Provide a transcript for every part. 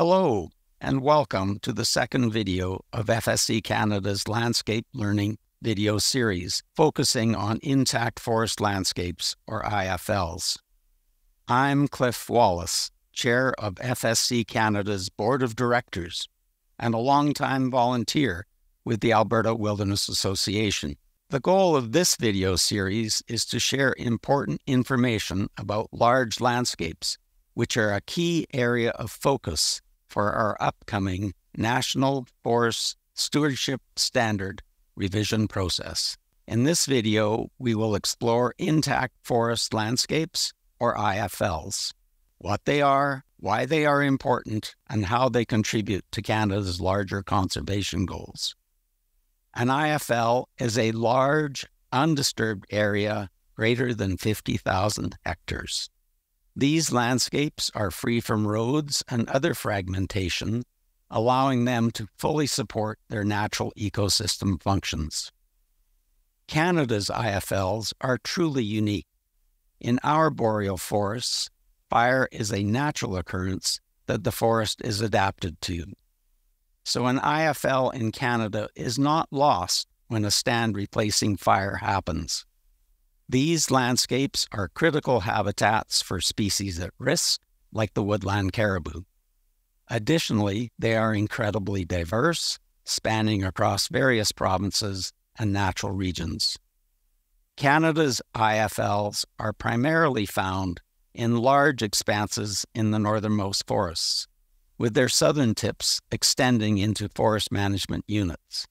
Hello, and welcome to the second video of FSC Canada's Landscape Learning video series, focusing on intact forest landscapes, or IFLs. I'm Cliff Wallis, Chair of FSC Canada's Board of Directors, and a longtime volunteer with the Alberta Wilderness Association. The goal of this video series is to share important information about large landscapes, which are a key area of focus for our upcoming National Forest Stewardship Standard revision process. In this video, we will explore intact forest landscapes, or IFLs, what they are, why they are important, and how they contribute to Canada's larger conservation goals. An IFL is a large, undisturbed area greater than 50,000 hectares. These landscapes are free from roads and other fragmentation, allowing them to fully support their natural ecosystem functions. Canada's IFLs are truly unique. In our boreal forests, fire is a natural occurrence that the forest is adapted to. So an IFL in Canada is not lost when a stand replacing fire happens. These landscapes are critical habitats for species at risk, like the woodland caribou. Additionally, they are incredibly diverse, spanning across various provinces and natural regions. Canada's IFLs are primarily found in large expanses in the northernmost forests, with their southern tips extending into forest management units.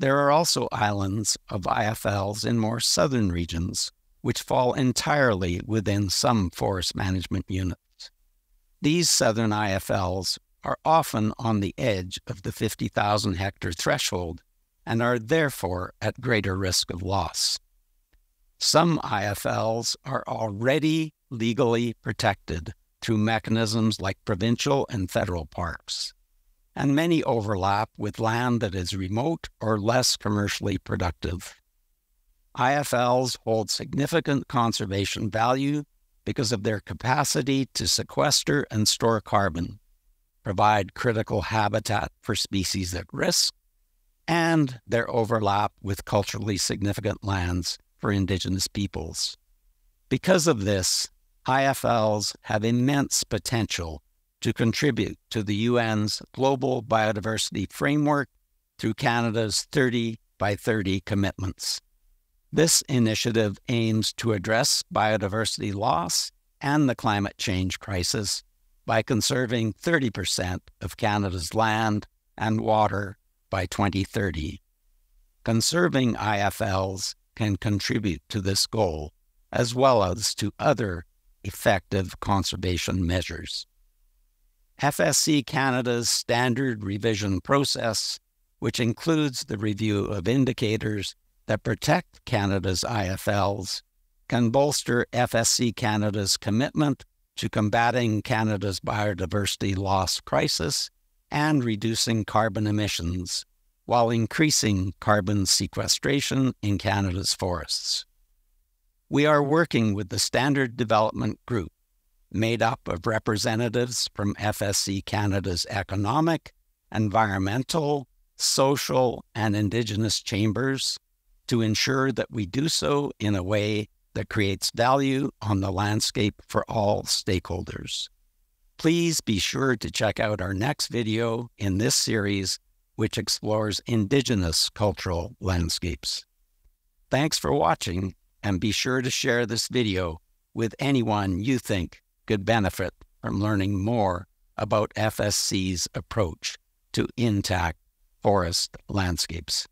There are also islands of IFLs in more southern regions, which fall entirely within some forest management units. These southern IFLs are often on the edge of the 50,000 hectare threshold and are therefore at greater risk of loss. Some IFLs are already legally protected through mechanisms like provincial and federal parks, and many overlap with land that is remote or less commercially productive. IFLs hold significant conservation value because of their capacity to sequester and store carbon, provide critical habitat for species at risk, and their overlap with culturally significant lands for Indigenous peoples. Because of this, IFLs have immense potential to contribute to the UN's Global Biodiversity Framework through Canada's 30 by 30 commitments. This initiative aims to address biodiversity loss and the climate change crisis by conserving 30% of Canada's land and water by 2030. Conserving IFLs can contribute to this goal, as well as to other effective conservation measures. FSC Canada's standard revision process, which includes the review of indicators that protect Canada's IFLs, can bolster FSC Canada's commitment to combating Canada's biodiversity loss crisis and reducing carbon emissions, while increasing carbon sequestration in Canada's forests. We are working with the Standard Development Group, made up of representatives from FSC Canada's economic, environmental, social, and Indigenous chambers, to ensure that we do so in a way that creates value on the landscape for all stakeholders. Please be sure to check out our next video in this series, which explores Indigenous cultural landscapes. Thanks for watching, and be sure to share this video with anyone you think could benefit from learning more about FSC's approach to intact forest landscapes.